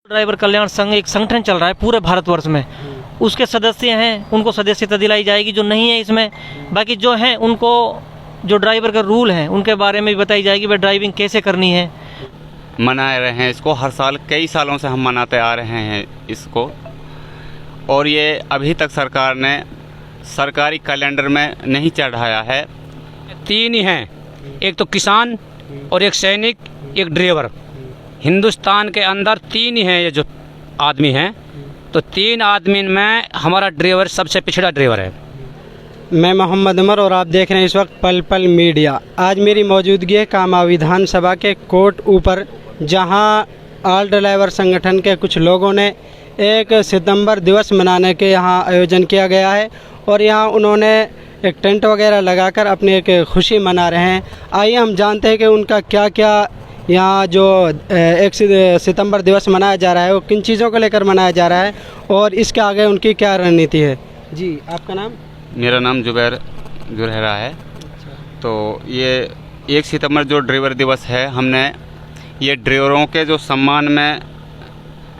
Driver कल्याण संघ एक संगठन चल रहा है पूरे भारतवर्ष में, उसके सदस्य हैं, उनको सदस्यता दिलाई जाएगी। जो नहीं है इसमें, बाकी जो हैं उनको जो ड्राइवर का रूल है उनके बारे में भी बताई जाएगी, वह ड्राइविंग कैसे करनी है। मना रहे हैं इसको, हर साल कई सालों से हम मनाते आ रहे हैं इसको, और ये अभी तक सरकार ने सरकारी कैलेंडर में नहीं चढ़ाया है। 3 ही हैं, एक तो किसान और एक सैनिक, एक ड्राइवर। हिंदुस्तान के अंदर 3 ही हैं ये जो आदमी हैं, तो 3 आदमी में हमारा ड्राइवर सबसे पिछड़ा ड्राइवर है। मैं मोहम्मद उमर और आप देख रहे हैं इस वक्त पल पल मीडिया। आज मेरी मौजूदगी है कामा विधानसभा के कोर्ट ऊपर, जहां ऑल ड्राइवर संगठन के कुछ लोगों ने 1 सितंबर दिवस मनाने के यहां आयोजन किया गया है और यहां उन्होंने एक टेंट वगैरह लगाकर अपनी एक खुशी मना रहे हैं। आइए हम जानते हैं कि उनका क्या क्या यहाँ जो 1 सितंबर दिवस मनाया जा रहा है वो किन चीज़ों को लेकर मनाया जा रहा है और इसके आगे उनकी क्या रणनीति है। जी, आपका नाम? मेरा नाम जुबैर जुरहरा है। तो ये 1 सितंबर जो ड्राइवर दिवस है, हमने ये ड्राइवरों के जो सम्मान में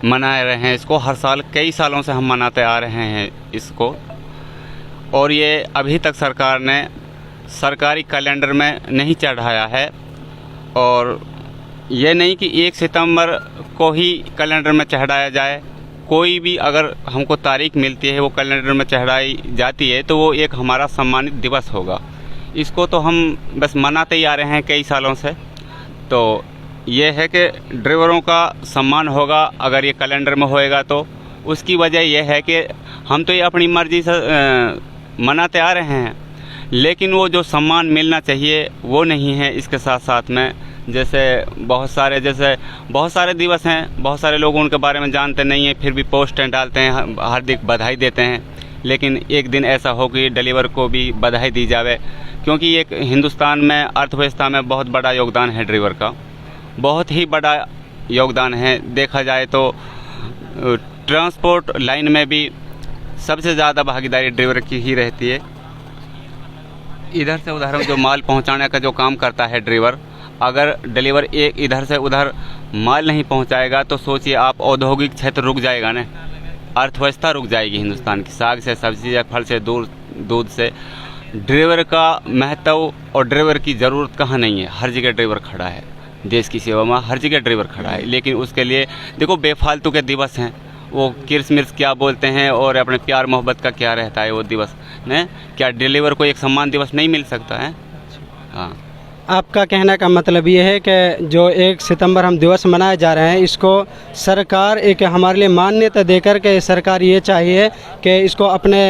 मनाए रहे हैं इसको, हर साल कई सालों से हम मनाते आ रहे हैं इसको, और ये अभी तक सरकार ने सरकारी कैलेंडर में नहीं चढ़ाया है। और ये नहीं कि 1 सितंबर को ही कैलेंडर में चढ़ाया जाए, कोई भी अगर हमको तारीख मिलती है वो कैलेंडर में चढ़ाई जाती है तो वो एक हमारा सम्मानित दिवस होगा। इसको तो हम बस मनाते ही आ रहे हैं कई सालों से। तो ये है कि ड्राइवरों का सम्मान होगा अगर ये कैलेंडर में होएगा, तो उसकी वजह यह है कि हम तो ये अपनी मर्ज़ी से मनाते आ रहे हैं, लेकिन वो जो सम्मान मिलना चाहिए वो नहीं है। इसके साथ साथ में जैसे बहुत सारे दिवस हैं, बहुत सारे लोग उनके बारे में जानते नहीं हैं, फिर भी पोस्टें डालते हैं, हार्दिक बधाई देते हैं। लेकिन एक दिन ऐसा हो कि ड्राइवर को भी बधाई दी जावे, क्योंकि एक हिंदुस्तान में अर्थव्यवस्था में बहुत बड़ा योगदान है ड्राइवर का, बहुत ही बड़ा योगदान है। देखा जाए तो ट्रांसपोर्ट लाइन में भी सबसे ज़्यादा भागीदारी ड्राइवर की ही रहती है। इधर से उधर जो माल पहुंचाने का जो काम करता है ड्राइवर, अगर ड्राइवर एक इधर से उधर माल नहीं पहुंचाएगा तो सोचिए आप, औद्योगिक क्षेत्र रुक जाएगा ना, अर्थव्यवस्था रुक जाएगी हिंदुस्तान की। साग से सब्जी या फल से दूध से ड्राइवर का महत्व और ड्राइवर की ज़रूरत कहाँ नहीं है। हर जगह ड्राइवर खड़ा है, देश की सेवा में हर जगह ड्राइवर खड़ा है। लेकिन उसके लिए देखो बेफालतू के दिवस हैं, वो किरसमिर्स क्या बोलते हैं और अपने प्यार मोहब्बत का क्या रहता है वो दिवस ने, क्या ड्राइवर को एक सम्मान दिवस नहीं मिल सकता है? हाँ, आपका कहने का मतलब ये है कि जो 1 सितंबर हम दिवस मनाए जा रहे हैं, इसको सरकार एक हमारे लिए मान्यता देकर के सरकार ये चाहिए कि इसको अपने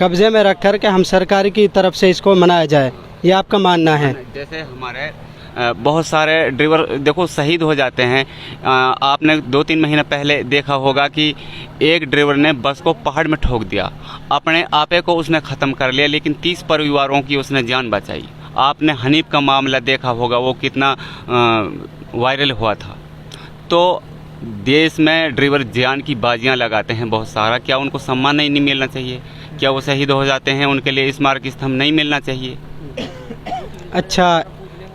कब्ज़े में रख कर के हम सरकार की तरफ से इसको मनाया जाए, ये आपका मानना है? जैसे हमारे बहुत सारे ड्राइवर देखो शहीद हो जाते हैं। आपने 2-3 महीने पहले देखा होगा कि एक ड्राइवर ने बस को पहाड़ में ठोक दिया, अपने आपे को उसने ख़त्म कर लिया, लेकिन 30 परिवारों की उसने जान बचाई। आपने हनीफ का मामला देखा होगा, वो कितना वायरल हुआ था। तो देश में ड्राइवर जान की बाजियां लगाते हैं बहुत सारा, क्या उनको सम्मान नहीं मिलना चाहिए? क्या वो शहीद हो जाते हैं, उनके लिए स्मारक स्तंभ नहीं मिलना चाहिए? अच्छा,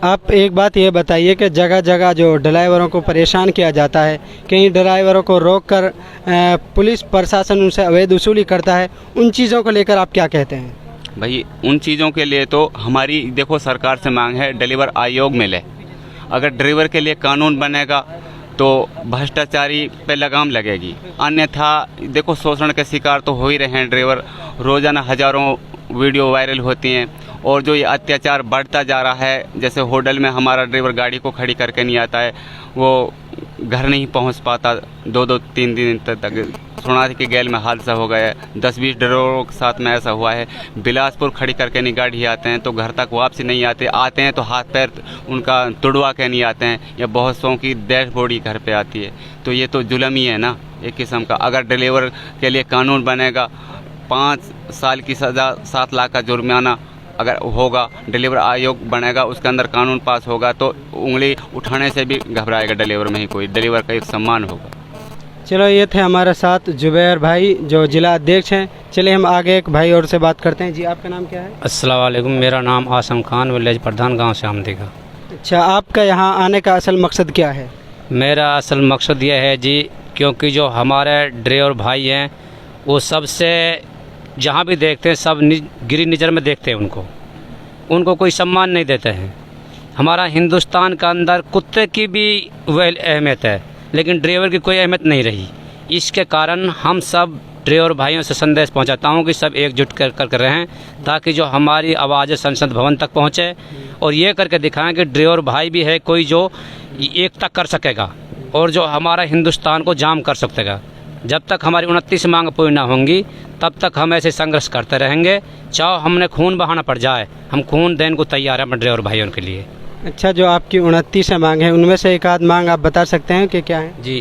आप एक बात ये बताइए कि जगह जगह जो ड्राइवरों को परेशान किया जाता है, कई ड्राइवरों को रोककर पुलिस प्रशासन उनसे अवैध वसूली करता है, उन चीज़ों को लेकर आप क्या कहते हैं? भाई, उन चीज़ों के लिए तो हमारी देखो सरकार से मांग है ड्राइवर आयोग मिले। अगर ड्राइवर के लिए कानून बनेगा तो भ्रष्टाचारी पे लगाम लगेगी, अन्यथा देखो शोषण के शिकार तो हो ही रहे हैं ड्राइवर। रोज़ाना हज़ारों वीडियो वायरल होती हैं, और जो ये अत्याचार बढ़ता जा रहा है, जैसे होटल में हमारा ड्राइवर गाड़ी को खड़ी करके नहीं आता है, वो घर नहीं पहुंच पाता 2-3 दिन तक। सोनारी के गैल में हादसा हो गया है, 10-20 ड्राइवरों के साथ में ऐसा हुआ है। बिलासपुर खड़ी करके नहीं गाड़ी आते हैं तो घर तक वापसी नहीं आते हैं तो हाथ पैर उनका तुड़वा के नहीं आते हैं, या बहुत सौ की डेड बॉडी घर पे आती है। तो ये तो जुल्म ही है ना एक किस्म का। अगर ड्राइवर के लिए कानून बनेगा, 5 साल की सज़ा, 7 लाख का जुर्माना अगर होगा, ड्राइवर आयोग बनेगा, उसके अंदर कानून पास होगा, तो उंगली उठाने से भी घबराएगा ड्राइवर में ही कोई, ड्राइवर का एक सम्मान होगा। चलो, ये थे हमारे साथ जुबैर भाई जो जिला अध्यक्ष हैं। चलिए हम आगे एक भाई और से बात करते हैं। जी, आपका नाम क्या है? अस्सलाम वालेकुम, मेरा नाम आसम खान, विलेज प्रधान, गाँव से अच्छा, आपका यहाँ आने का असल मकसद क्या है? मेरा असल मकसद यह है जी क्योंकि जो हमारे ड्राइवर भाई हैं वो सबसे जहाँ भी देखते हैं सब गिरी नज़र में देखते हैं उनको कोई सम्मान नहीं देते हैं। हमारा हिंदुस्तान का अंदर कुत्ते की भी वह अहमियत है, लेकिन ड्राइवर की कोई अहमियत नहीं रही। इसके कारण हम सब ड्राइवर भाइयों से संदेश पहुंचाता हूं कि सब एकजुट कर रहें, ताकि जो हमारी आवाज़ संसद भवन तक पहुंचे और ये करके दिखाएं कि ड्राइवर भाई भी है कोई जो एकता कर सकेगा और जो हमारा हिंदुस्तान को जाम कर सकेगा। जब तक हमारी 29 मांग पूरी ना होंगी तब तक हम ऐसे संघर्ष करते रहेंगे, चाहे हमने खून बहाना पड़ जाए, हम खून देने को तैयार हैं अपने ड्राइवर भाइयों के लिए। अच्छा, जो आपकी 29 मांग है उनमें से एक आध मांग आप बता सकते हैं कि क्या है? जी,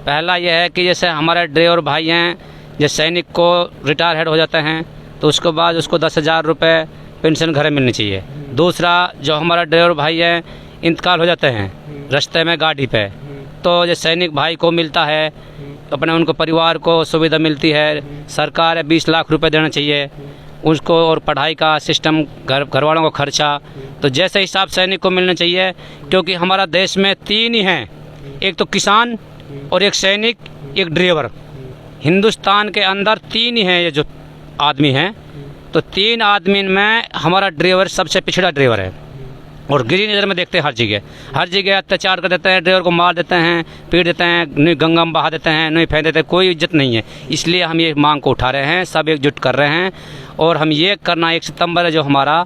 पहला यह है कि जैसे हमारे ड्राइवर भाई हैं, जैसे सैनिक को रिटायर हेड हो जाते हैं तो उसके बाद उसको 10,000 रुपये पेंशन घर मिलनी चाहिए। दूसरा, जो हमारा ड्राइवर भाई हैं इंतकाल हो जाते हैं रास्ते में गाड़ी पे, तो जो सैनिक भाई को मिलता है अपने उनको परिवार को सुविधा मिलती है। सरकार 20 लाख रुपए देना चाहिए उसको, और पढ़ाई का सिस्टम, घर वालों को खर्चा, तो जैसे हिसाब सैनिक को मिलना चाहिए। क्योंकि हमारा देश में 3 ही हैं, एक तो किसान और एक सैनिक, एक ड्राइवर। हिंदुस्तान के अंदर 3 ही हैं ये जो आदमी हैं, तो 3 आदमी में हमारा ड्राइवर सबसे पिछड़ा ड्राइवर है और गिरी नज़र में देखते हैं हर जगह अत्याचार कर देते हैं, ड्राइवर को मार देते हैं, पीट देते हैं, नहीं गंगा में बहा देते हैं, नहीं फेंक देते हैं, कोई इज्जत नहीं है। इसलिए हम ये मांग को उठा रहे हैं, सब एकजुट कर रहे हैं और हम ये करना 1 सितंबर है जो हमारा,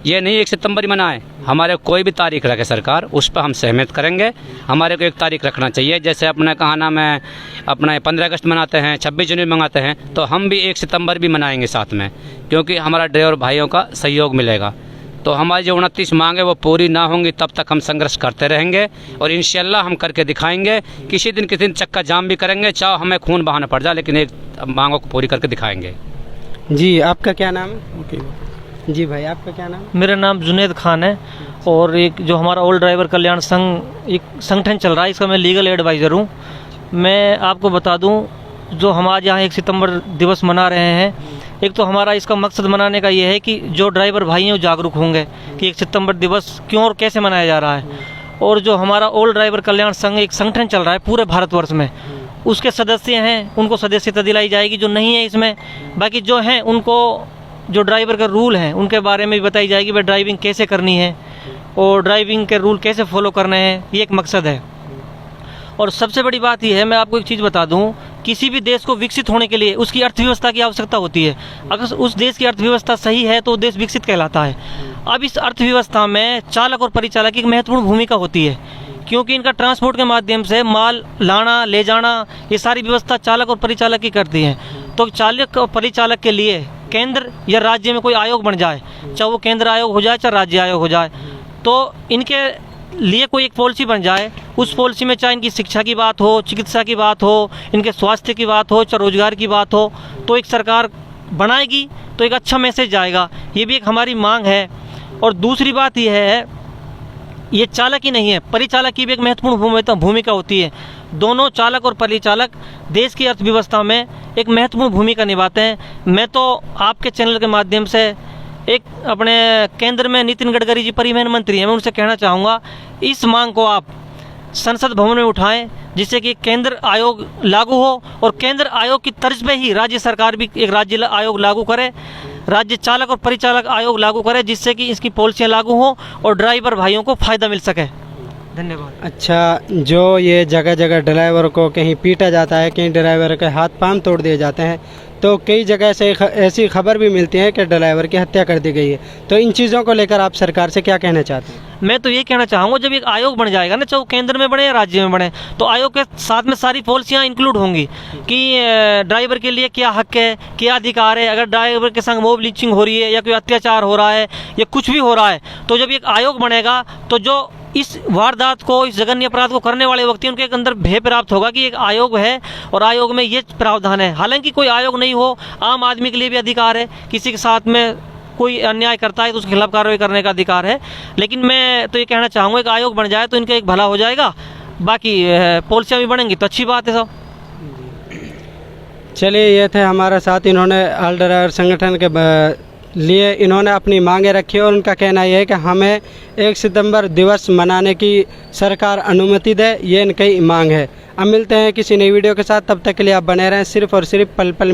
ये नहीं 1 सितंबर ही मनाए, हमारे कोई भी तारीख रखे सरकार उस पर हम सहमत करेंगे। हमारे को एक तारीख रखना चाहिए, जैसे अपने कहा नाम है अपना 15 अगस्त मनाते हैं, 26 जनवरी मनाते हैं, तो हम भी 1 सितंबर भी मनाएंगे साथ में, क्योंकि हमारा ड्राइवर भाइयों का सहयोग मिलेगा। तो हमारी जो 29 मांग है वो पूरी ना होंगी तब तक हम संघर्ष करते रहेंगे और इंशाल्लाह हम करके दिखाएंगे। किसी दिन चक्का जाम भी करेंगे, चाहे हमें खून बहाना पड़ जाए, लेकिन एक मांगों को पूरी करके दिखाएंगे। जी, आपका क्या नाम है? जी भाई, आपका क्या नाम है? मेरा नाम जुनेद खान है और एक जो हमारा ओल्ड ड्राइवर कल्याण संघ एक संगठन चल रहा है, इसका मैं लीगल एडवाइज़र हूँ। मैं आपको बता दूँ, जो हम आज यहाँ 1 सितंबर दिवस मना रहे हैं, एक तो हमारा इसका मकसद मनाने का ये है कि जो ड्राइवर भाई हैं वो जागरूक होंगे कि 1 सितंबर दिवस क्यों और कैसे मनाया जा रहा है। और जो हमारा ओल्ड ड्राइवर कल्याण संघ एक संगठन चल रहा है पूरे भारतवर्ष में, उसके सदस्य हैं, उनको सदस्यता दिलाई जाएगी, जो नहीं है इसमें। बाकी जो हैं उनको जो ड्राइवर का रूल हैं उनके बारे में भी बताई जाएगी, भाई ड्राइविंग कैसे करनी है और ड्राइविंग के रूल कैसे फॉलो करने हैं, ये एक मकसद है। और सबसे बड़ी बात यह है, मैं आपको एक चीज़ बता दूं, किसी भी देश को विकसित होने के लिए उसकी अर्थव्यवस्था की आवश्यकता होती है। अगर उस देश की अर्थव्यवस्था सही है तो देश विकसित कहलाता है। अब इस अर्थव्यवस्था में चालक और परिचालक की एक महत्वपूर्ण भूमिका होती है, क्योंकि इनका ट्रांसपोर्ट के माध्यम से माल लाना ले जाना, ये सारी व्यवस्था चालक और परिचालक की करती है। तो चालक और परिचालक के लिए केंद्र या राज्य में कोई आयोग बन जाए, चाहे वो केंद्र आयोग हो जाए चाहे राज्य आयोग हो जाए, तो इनके लिए कोई एक पॉलिसी बन जाए। उस पॉलिसी में चाहे इनकी शिक्षा की बात हो, चिकित्सा की बात हो, इनके स्वास्थ्य की बात हो, चाहे रोजगार की बात हो, तो एक सरकार बनाएगी तो एक अच्छा मैसेज जाएगा। ये भी एक हमारी मांग है। और दूसरी बात यह है, ये चालक ही नहीं है, परिचालक की भी एक महत्वपूर्ण भूमिका होती है। दोनों चालक और परिचालक देश की अर्थव्यवस्था में एक महत्वपूर्ण भूमिका निभाते हैं। मैं तो आपके चैनल के माध्यम से एक अपने केंद्र में नितिन गडकरी जी परिवहन मंत्री हैं, मैं उनसे कहना चाहूँगा इस मांग को आप संसद भवन में उठाएं, जिससे कि केंद्र आयोग लागू हो और केंद्र आयोग की तर्ज पे ही राज्य सरकार भी एक राज्य आयोग लागू करे, राज्य चालक और परिचालक आयोग लागू करे, जिससे कि इसकी पॉलिसियाँ लागू हों और ड्राइवर भाइयों को फ़ायदा मिल सके। धन्यवाद। अच्छा, जो ये जगह जगह ड्राइवर को कहीं पीटा जाता है, कहीं ड्राइवर के हाथ पांव तोड़ दिए जाते हैं, तो कई जगह से ऐसी खबर भी मिलती है कि ड्राइवर की हत्या कर दी गई है। तो इन चीज़ों को लेकर आप सरकार से क्या कहना चाहते हैं? मैं तो ये कहना चाहूँगा, जब एक आयोग बन जाएगा ना, चाहे वो केंद्र में बने या राज्य में बने, तो आयोग के साथ में सारी पॉलिसियाँ इंक्लूड होंगी कि ड्राइवर के लिए क्या हक है, क्या अधिकार है। अगर ड्राइवर के संग मॉब लिंचिंग हो रही है या कोई अत्याचार हो रहा है या कुछ भी हो रहा है, तो जब एक आयोग बनेगा तो जो इस वारदात को, इस जघन्य अपराध को करने वाले व्यक्ति, उनके अंदर भय प्राप्त होगा कि एक आयोग है और आयोग में ये प्रावधान है। हालांकि कोई आयोग नहीं हो, आम आदमी के लिए भी अधिकार है, किसी के साथ में कोई अन्याय करता है तो उसके खिलाफ कार्रवाई करने का अधिकार है। लेकिन मैं तो ये कहना चाहूँगा एक आयोग बन जाए तो इनका एक भला हो जाएगा, बाकी पॉलिसियाँ भी बनेंगी तो अच्छी बात है सब। चलिए, ये थे हमारे साथ, इन्होंने ऑल ड्राइवर संगठन के लिए इन्होंने अपनी मांगें रखी और उनका कहना यह है कि हमें 1 सितंबर दिवस मनाने की सरकार अनुमति दे, ये इनकी मांग है। अब मिलते हैं किसी नई वीडियो के साथ, तब तक के लिए आप बने रहें सिर्फ और सिर्फ पल पल